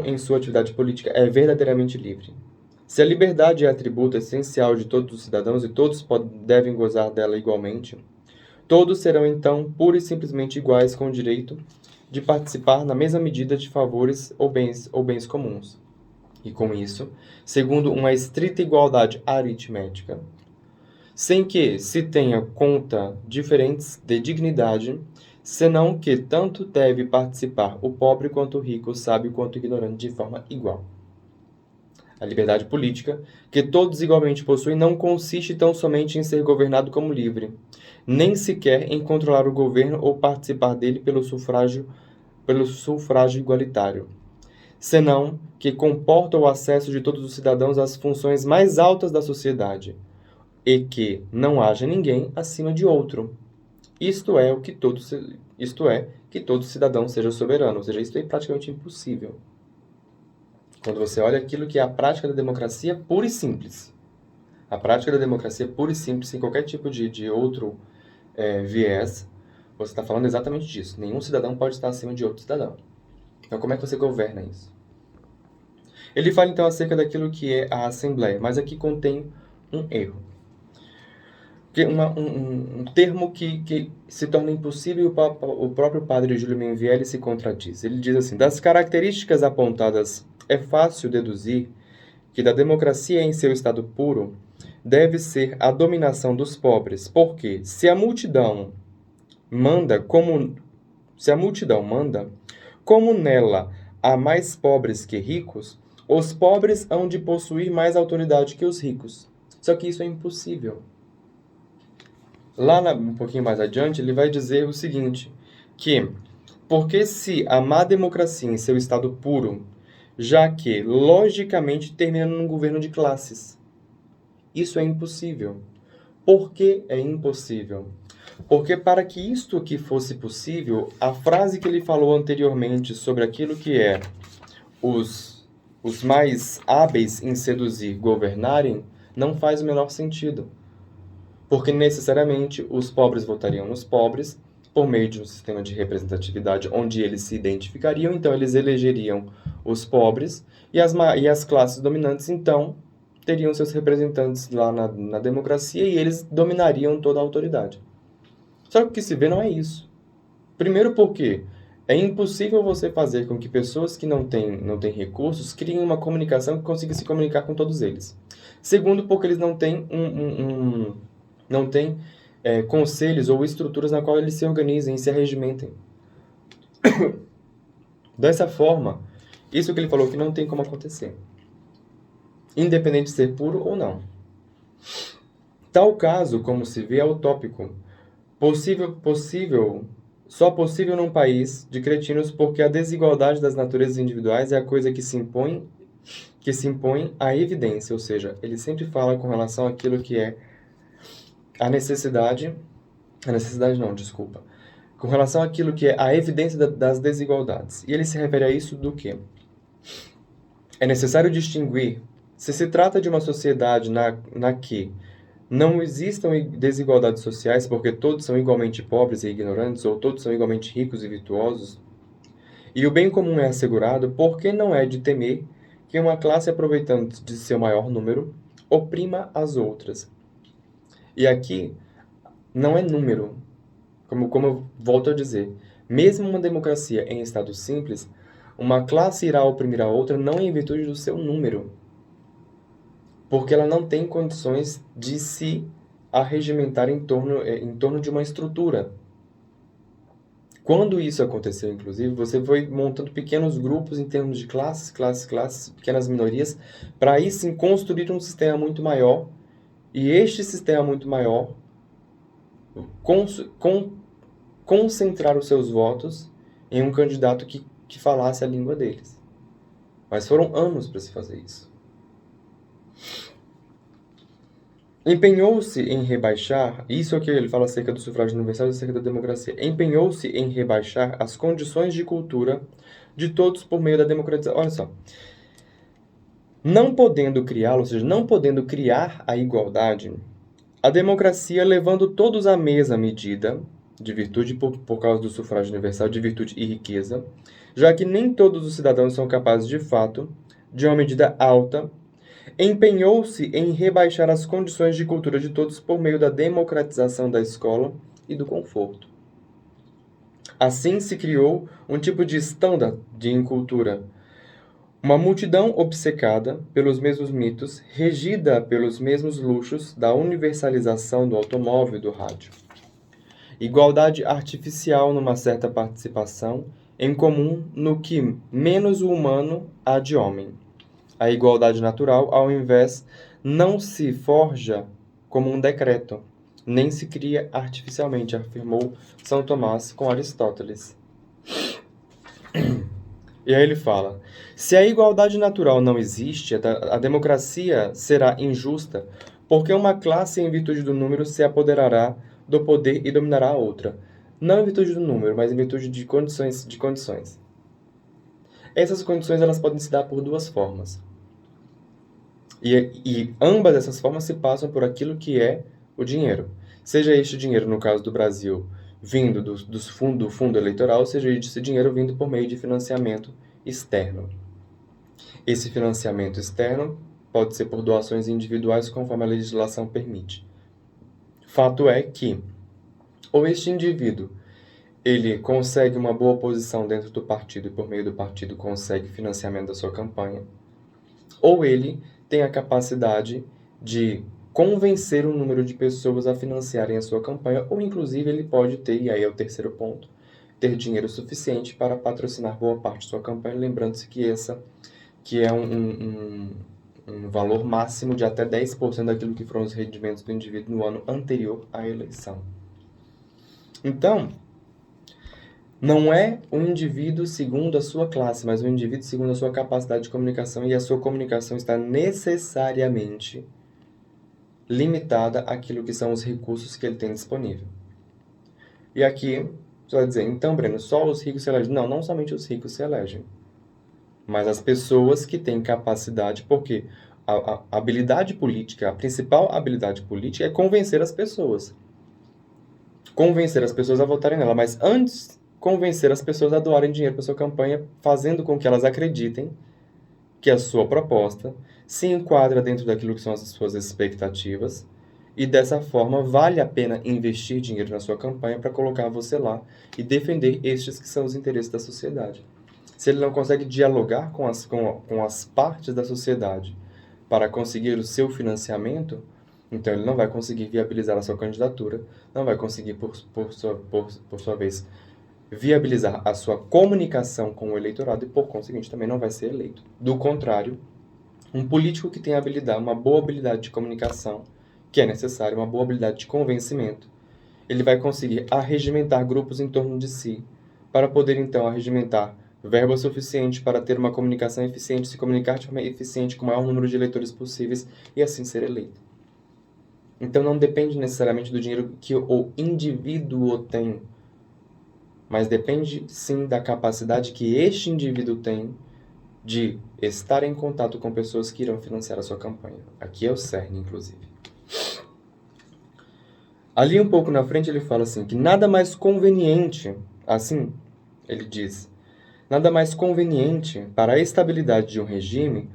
em sua atividade política, é verdadeiramente livre. Se a liberdade é atributo essencial de todos os cidadãos e todos devem gozar dela igualmente, todos serão então pura e simplesmente iguais com o direito de participar na mesma medida de favores ou bens comuns. E com isso, segundo uma estrita igualdade aritmética, sem que se tenha conta diferentes de dignidade, senão que tanto deve participar o pobre quanto o rico, o sábio quanto o ignorante, de forma igual. A liberdade política, que todos igualmente possuem, não consiste tão somente em ser governado como livre, nem sequer em controlar o governo ou participar dele pelo sufrágio igualitário, senão que comporta o acesso de todos os cidadãos às funções mais altas da sociedade, e que não haja ninguém acima de outro. Isto é, que todo cidadão seja soberano, ou seja, isso é praticamente impossível. Quando você olha aquilo que é a prática da democracia pura e simples. A prática da democracia pura e simples, sem qualquer tipo de outro viés, você está falando exatamente disso. Nenhum cidadão pode estar acima de outro cidadão. Então, como é que você governa isso? Ele fala, então, acerca daquilo que é a Assembleia, mas aqui contém um erro. Um termo que se torna impossível e o próprio padre Júlio Menvielli se contradiz. Ele diz assim, das características apontadas é fácil deduzir que da democracia em seu estado puro deve ser a dominação dos pobres, porque se a multidão manda, como nela há mais pobres que ricos, os pobres hão de possuir mais autoridade que os ricos. Só que isso é impossível. Lá um pouquinho mais adiante, ele vai dizer o seguinte, que porque se a má democracia em seu estado puro, já que, logicamente, termina num governo de classes. Isso é impossível. Por que é impossível? Porque para que isto aqui fosse possível, a frase que ele falou anteriormente sobre aquilo que é os mais hábeis em seduzir governarem, não faz o menor sentido. porque necessariamente os pobres votariam nos pobres por meio de um sistema de representatividade onde eles se identificariam, então eles elegeriam os pobres e as classes dominantes, então, teriam seus representantes lá na democracia e eles dominariam toda a autoridade. Só que o que se vê não é isso. Primeiro porque é impossível você fazer com que pessoas que não têm recursos criem uma comunicação que consiga se comunicar com todos eles. Segundo, porque eles não têm não têm conselhos ou estruturas na qual eles se organizem e se arregimentem. Dessa forma, isso que ele falou que não tem como acontecer. Independente de ser puro ou não. Tal caso, como se vê, é utópico. Só possível num país de cretinos, porque a desigualdade das naturezas individuais é a coisa que se impõe à evidência, ou seja, ele sempre fala com relação àquilo que é a necessidade não, desculpa, com relação àquilo que é a evidência das desigualdades. E ele se refere a isso do quê? É necessário distinguir se se trata de uma sociedade na que não existam desigualdades sociais porque todos são igualmente pobres e ignorantes, ou todos são igualmente ricos e virtuosos, e o bem comum é assegurado, porque não é de temer que uma classe, aproveitando de seu maior número, oprima as outras. E aqui não é número, como eu volto a dizer. Mesmo uma democracia em estado simples, uma classe irá oprimir a outra não em virtude do seu número, porque ela não tem condições de se arregimentar em torno de uma estrutura. Quando isso aconteceu, inclusive, você foi montando pequenos grupos em termos de classes, pequenas minorias, para aí sim construir um sistema muito maior, e este sistema muito maior concentrar os seus votos em um candidato que falasse a língua deles. Mas foram anos para se fazer isso. Empenhou-se em rebaixar, isso é o que ele fala acerca do sufrágio universal e acerca da democracia, empenhou-se em rebaixar as condições de cultura de todos por meio da democratização. Olha só. Não podendo criá-la, ou seja, não podendo criar a igualdade, a democracia levando todos à mesma medida, de virtude por causa do sufrágio universal, de virtude e riqueza, já que nem todos os cidadãos são capazes de fato, de uma medida alta, empenhou-se em rebaixar as condições de cultura de todos por meio da democratização da escola e do conforto. Assim se criou um tipo de standard de incultura, uma multidão obcecada pelos mesmos mitos, regida pelos mesmos luxos da universalização do automóvel e do rádio. Igualdade artificial numa certa participação em comum no que menos o humano há de homem. A igualdade natural, ao invés, não se forja como um decreto, nem se cria artificialmente, afirmou São Tomás com Aristóteles. E aí ele fala, se a igualdade natural não existe, a democracia será injusta, porque uma classe, em virtude do número, se apoderará do poder e dominará a outra. Não em virtude do número, mas em virtude de condições. Essas condições elas podem se dar por duas formas. E ambas essas formas se passam por aquilo que é o dinheiro. Seja este dinheiro, no caso do Brasil, vindo do fundo eleitoral, seja esse dinheiro vindo por meio de financiamento externo. Esse financiamento externo pode ser por doações individuais, conforme a legislação permite. Fato é que, ou este indivíduo ele consegue uma boa posição dentro do partido e por meio do partido consegue financiamento da sua campanha, ou ele tem a capacidade de convencer um número de pessoas a financiarem a sua campanha, ou inclusive ele pode ter, e aí é o terceiro ponto, ter dinheiro suficiente para patrocinar boa parte de sua campanha, lembrando-se que é um valor máximo de até 10% daquilo que foram os rendimentos do indivíduo no ano anterior à eleição. Então, não é um indivíduo segundo a sua classe, mas um indivíduo segundo a sua capacidade de comunicação, e a sua comunicação está necessariamente limitada àquilo que são os recursos que ele tem disponível. E aqui, você vai dizer, então, Breno, só os ricos se elegem? Não, não somente os ricos se elegem, mas as pessoas que têm capacidade, porque a habilidade política, a principal habilidade política é convencer as pessoas. Convencer as pessoas a votarem nela, mas antes, convencer as pessoas a doarem dinheiro para sua campanha, fazendo com que elas acreditem que a sua proposta se enquadra dentro daquilo que são as suas expectativas e dessa forma vale a pena investir dinheiro na sua campanha para colocar você lá e defender estes que são os interesses da sociedade. Se ele não consegue dialogar com as partes da sociedade para conseguir o seu financiamento, então ele não vai conseguir viabilizar a sua candidatura, não vai conseguir, por sua vez, viabilizar a sua comunicação com o eleitorado e, por conseguinte, também não vai ser eleito. Do contrário, um político que tem uma boa habilidade de comunicação, que é necessária, uma boa habilidade de convencimento, ele vai conseguir arregimentar grupos em torno de si, para poder, então, arregimentar verba suficiente para ter uma comunicação eficiente, se comunicar de forma eficiente com o maior número de eleitores possíveis e assim ser eleito. Então não depende necessariamente do dinheiro que o indivíduo tem, mas depende sim da capacidade que este indivíduo tem de estar em contato com pessoas que irão financiar a sua campanha. Aqui é o cerne, inclusive. Ali um pouco na frente ele fala assim, que nada mais conveniente, assim, ele diz, nada mais conveniente para a estabilidade de um regime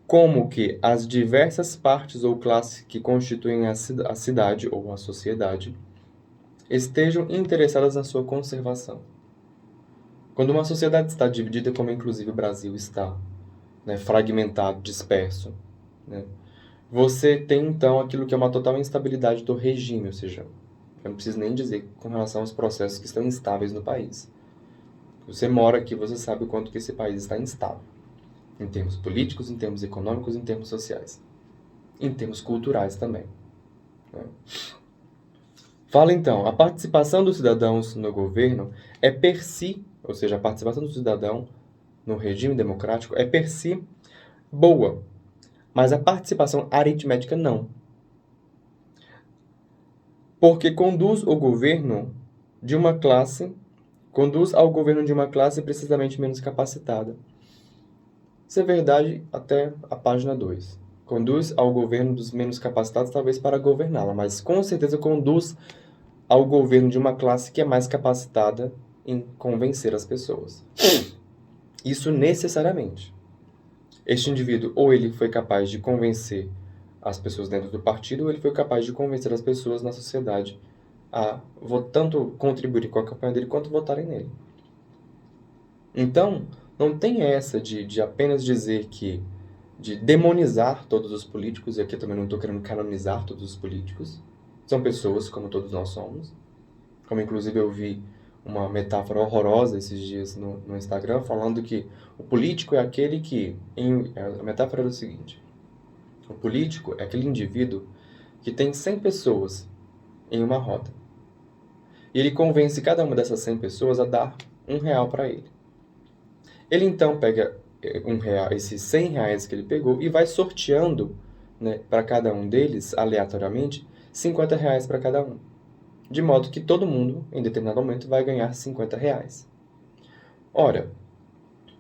como que as diversas partes ou classes que constituem a cidade ou a sociedade estejam interessadas na sua conservação. Quando uma sociedade está dividida, como inclusive o Brasil está, né, fragmentado, disperso, né, você tem então aquilo que é uma total instabilidade do regime, ou seja, eu não preciso nem dizer com relação aos processos que estão instáveis no país. Você mora aqui, você sabe o quanto que esse país está instável. Em termos políticos, em termos econômicos, em termos sociais. Em termos culturais também. Né? Fala então, a participação dos cidadãos no governo é per si, ou seja, a participação do cidadão no regime democrático é per si boa, mas a participação aritmética não. Porque conduz ao governo de uma classe precisamente menos capacitada. Isso é verdade até a página 2. Conduz ao governo dos menos capacitados, talvez para governá-la, mas com certeza conduz ao governo de uma classe que é mais capacitada em convencer as pessoas. Isso necessariamente. Este indivíduo, ou ele foi capaz de convencer as pessoas dentro do partido, ou ele foi capaz de convencer as pessoas na sociedade a tanto contribuir com a campanha dele, quanto votarem nele. Então, não tem essa de apenas dizer que, de demonizar todos os políticos, e aqui eu também não estou querendo canonizar todos os políticos, são pessoas como todos nós somos, como inclusive eu vi uma metáfora horrorosa esses dias no Instagram, falando que o político é aquele que, a metáfora era o seguinte, o político é aquele indivíduo que tem 100 pessoas em uma roda, e ele convence cada uma dessas 100 pessoas a dar R$1 para ele. Ele então pega R$1, esses R$100 que ele pegou e vai sorteando, né, para cada um deles, aleatoriamente, R$50 para cada um. De modo que todo mundo, em determinado momento, vai ganhar R$50. Ora,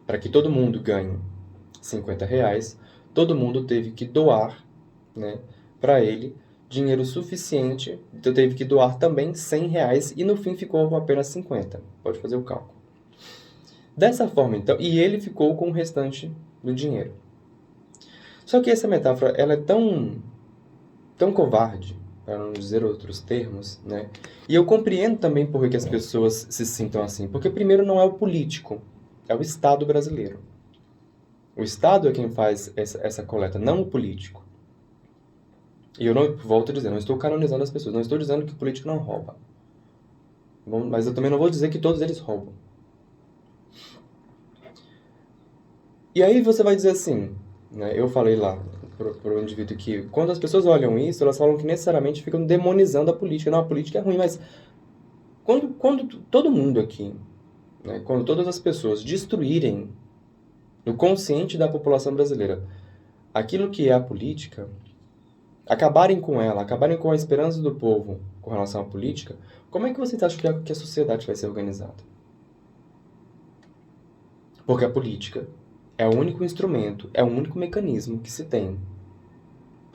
para que todo mundo ganhe R$50, todo mundo teve que doar, né, para ele dinheiro suficiente, então teve que doar também R$100 e no fim ficou com apenas 50. Pode fazer o cálculo. Dessa forma, então, e ele ficou com o restante do dinheiro. Só que essa metáfora, ela é tão covarde, para não dizer outros termos, né? E eu compreendo também por que as pessoas se sintam assim. Porque, primeiro, não é o político, é o Estado brasileiro. O Estado é quem faz essa coleta, não o político. E eu não, volto a dizer, não estou canonizando as pessoas, não estou dizendo que o político não rouba. Bom, mas eu também não vou dizer que todos eles roubam. E aí você vai dizer assim, né, eu falei lá pro indivíduo que quando as pessoas olham isso, elas falam que necessariamente ficam demonizando a política. Não, a política é ruim, mas quando todo mundo aqui, né, quando todas as pessoas destruírem no consciente da população brasileira aquilo que é a política, acabarem com ela, acabarem com a esperança do povo com relação à política, como é que vocês acham que a sociedade vai ser organizada? Porque a política é o único instrumento, é o único mecanismo que se tem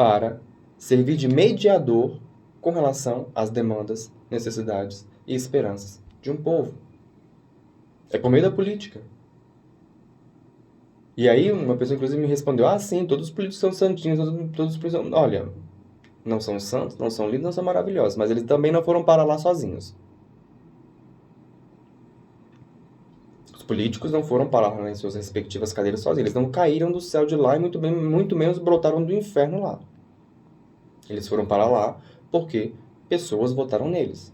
para servir de mediador com relação às demandas, necessidades e esperanças de um povo. É por meio da política. E aí uma pessoa inclusive me respondeu, sim, todos os políticos são santinhos, todos os políticos são... Olha, não são santos, não são lindos, não são maravilhosos, mas eles também não foram para lá sozinhos. Os políticos não foram para lá em suas respectivas cadeiras sozinhos, eles não caíram do céu de lá e muito menos brotaram do inferno lá. Eles foram para lá porque pessoas votaram neles.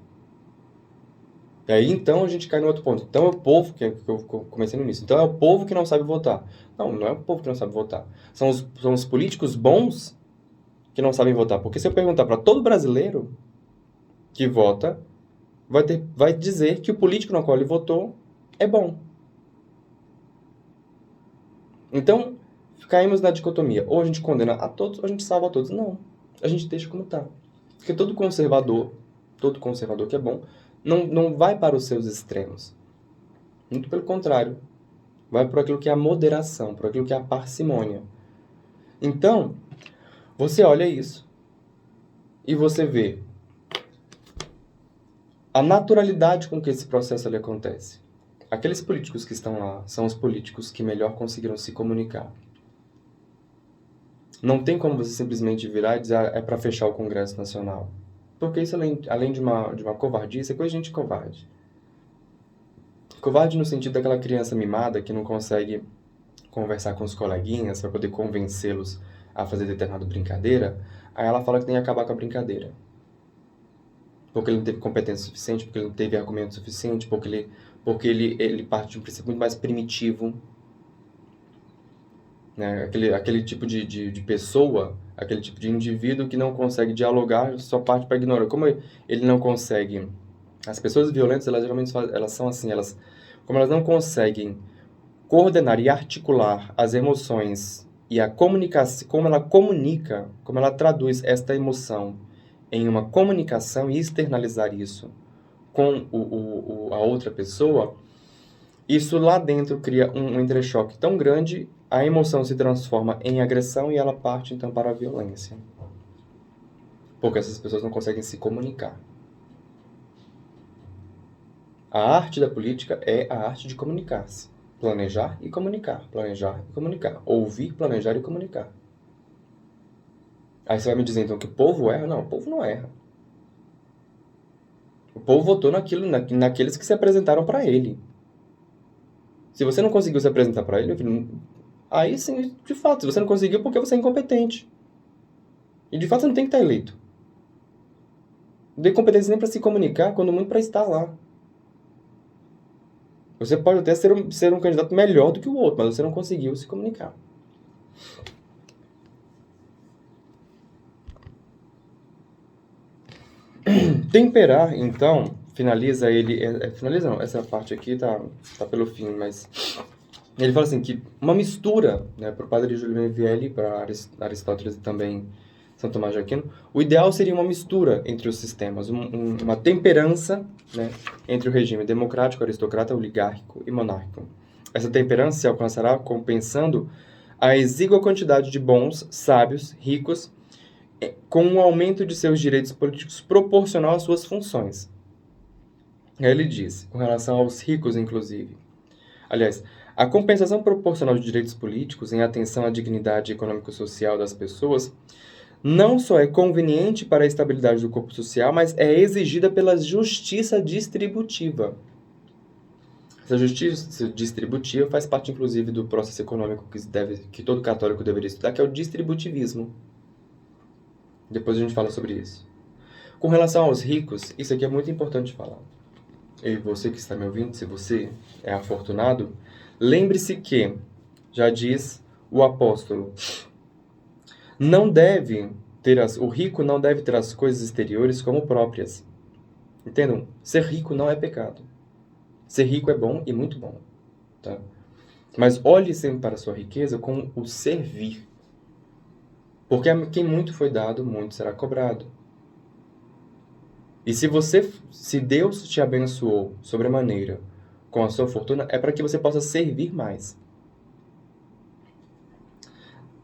E aí, então, a gente cai no outro ponto. Então, é o povo, que eu comecei no início. Então, é o povo que não sabe votar. Não, não é o povo que não sabe votar. São os políticos bons que não sabem votar. Porque se eu perguntar para todo brasileiro que vota, vai dizer que o político no qual ele votou é bom. Então, caímos na dicotomia. Ou a gente condena a todos, ou a gente salva a todos. Não. A gente deixa como tá. Porque todo conservador que é bom, não vai para os seus extremos. Muito pelo contrário. Vai por aquilo que é a moderação, por aquilo que é a parcimônia. Então, você olha isso e você vê a naturalidade com que esse processo ali acontece. Aqueles políticos que estão lá são os políticos que melhor conseguiram se comunicar. Não tem como você simplesmente virar e dizer é para fechar o Congresso Nacional. Porque isso, além de uma covardice, é coisa de gente covarde. Covarde no sentido daquela criança mimada que não consegue conversar com os coleguinhas para poder convencê-los a fazer determinada brincadeira, aí ela fala que tem que acabar com a brincadeira. Porque ele não teve competência suficiente, porque ele não teve argumento suficiente, porque ele parte de um princípio muito mais primitivo. Né? Aquele tipo de pessoa, aquele tipo de indivíduo que não consegue dialogar, só parte para ignorar. Como ele não consegue... As pessoas violentas, elas geralmente elas são assim, como elas não conseguem coordenar e articular as emoções e a comunicação, como ela comunica, como ela traduz esta emoção em uma comunicação e externalizar isso com a outra pessoa, isso lá dentro cria um entrechoque tão grande, a emoção se transforma em agressão e ela parte então para a violência. Porque essas pessoas não conseguem se comunicar. A arte da política é a arte de comunicar-se. Planejar e comunicar. Planejar e comunicar. Ouvir, planejar e comunicar. Aí você vai me dizer então que o povo erra? Não, o povo não erra. O povo votou naqueles que se apresentaram para ele. Se você não conseguiu se apresentar para ele, aí sim, de fato, se você não conseguiu, porque você é incompetente. E de fato você não tem que estar eleito. Não tem competência nem para se comunicar, quando muito para estar lá. Você pode até ser um candidato melhor do que o outro, mas você não conseguiu se comunicar. Temperar, então, finaliza ele... finaliza não, essa parte aqui tá pelo fim, mas... Ele fala assim, que uma mistura, né, para o padre Júlio Vielle, para Aristóteles e também São Tomás de Aquino, o ideal seria uma mistura entre os sistemas, uma temperança, né, entre o regime democrático, aristocrata, oligárquico e monárquico. Essa temperança se alcançará compensando a exígua quantidade de bons, sábios, ricos, com um aumento de seus direitos políticos proporcional às suas funções. Aí ele diz, com relação aos ricos, inclusive. Aliás, a compensação proporcional de direitos políticos em atenção à dignidade econômico-social das pessoas não só é conveniente para a estabilidade do corpo social, mas é exigida pela justiça distributiva. Essa justiça distributiva faz parte, inclusive, do processo econômico que todo católico deveria estudar, que é o distributivismo. Depois a gente fala sobre isso. Com relação aos ricos, isso aqui é muito importante falar. E você que está me ouvindo, se você é afortunado, lembre-se que, já diz o apóstolo, o rico não deve ter as coisas exteriores como próprias. Entendam? Ser rico não é pecado. Ser rico é bom e muito bom. Tá? Mas olhe sempre para a sua riqueza com o servir. Porque a quem muito foi dado, muito será cobrado. E se Deus te abençoou sobremaneira com a sua fortuna, é para que você possa servir mais.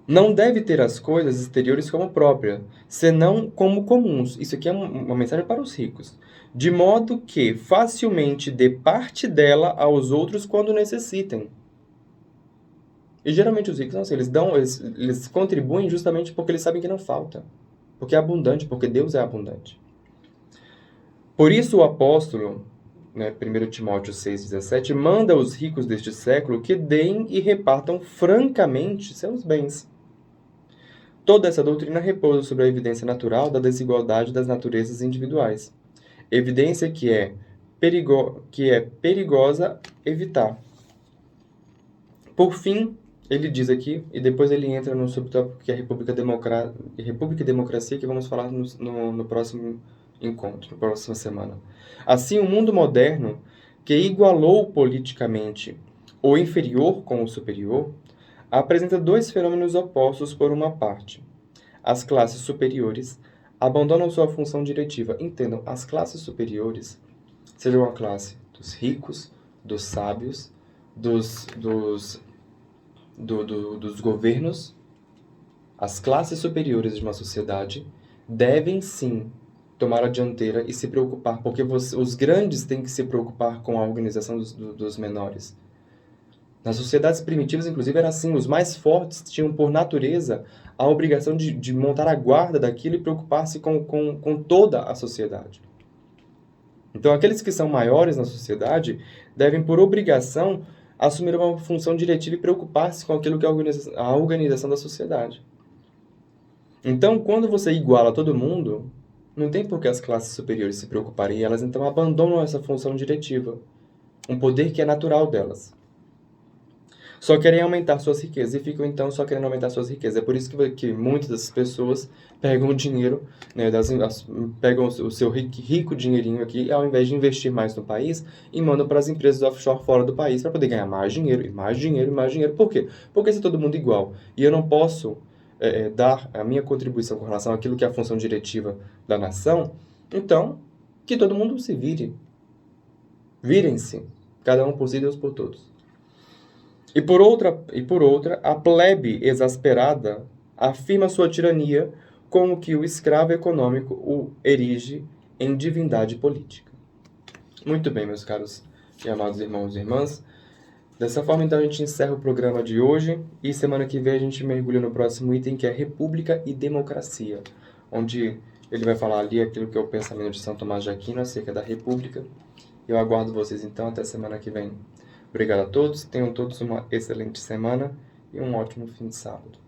Não deve ter as coisas exteriores como próprias, senão como comuns. Isso aqui é uma mensagem para os ricos. De modo que facilmente dê parte dela aos outros quando necessitem. E geralmente os ricos, não sei, eles contribuem justamente porque eles sabem que não falta. Porque é abundante, porque Deus é abundante. Por isso o apóstolo, né, 1 Timóteo 6,17, manda aos ricos deste século que deem e repartam francamente seus bens. Toda essa doutrina repousa sobre a evidência natural da desigualdade das naturezas individuais. Evidência que é perigosa evitar. Por fim, ele diz aqui, e depois ele entra no subtópico que é República e Democracia, que vamos falar no próximo encontro, na próxima semana. Assim, o mundo moderno, que igualou politicamente o inferior com o superior, apresenta dois fenômenos opostos por uma parte. As classes superiores abandonam sua função diretiva. Entendam, as classes superiores, seja a classe dos ricos, dos sábios, dos governos, as classes superiores de uma sociedade devem sim tomar a dianteira e se preocupar, porque os grandes têm que se preocupar com a organização dos menores. Nas sociedades primitivas, inclusive, era assim, os mais fortes tinham por natureza a obrigação de montar a guarda daquilo e preocupar-se com toda a sociedade. Então, aqueles que são maiores na sociedade devem, por obrigação, assumir uma função diretiva e preocupar-se com aquilo que é a organização da sociedade. Então, quando você iguala todo mundo, não tem por que as classes superiores se preocuparem, e elas então abandonam essa função diretiva, um poder que é natural delas. Só querem aumentar suas riquezas, e ficam então só querendo aumentar suas riquezas. É por isso que muitas dessas pessoas pegam o dinheiro, né, pegam o seu rico dinheirinho aqui, ao invés de investir mais no país, e mandam para as empresas offshore fora do país para poder ganhar mais dinheiro, e mais dinheiro, e mais dinheiro. Por quê? Porque se é todo mundo igual, e eu não posso dar a minha contribuição com relação àquilo que é a função diretiva da nação, então, que todo mundo se vire. Virem-se, cada um por si, Deus por todos. E por outra, a plebe exasperada afirma sua tirania como que o escravo econômico o erige em divindade política. Muito bem, meus caros e amados irmãos e irmãs. Dessa forma, então, a gente encerra o programa de hoje e semana que vem a gente mergulha no próximo item, que é República e Democracia, onde ele vai falar ali aquilo que é o pensamento de São Tomás de Aquino acerca da República. Eu aguardo vocês, então, até semana que vem. Obrigado a todos, tenham todos uma excelente semana e um ótimo fim de sábado.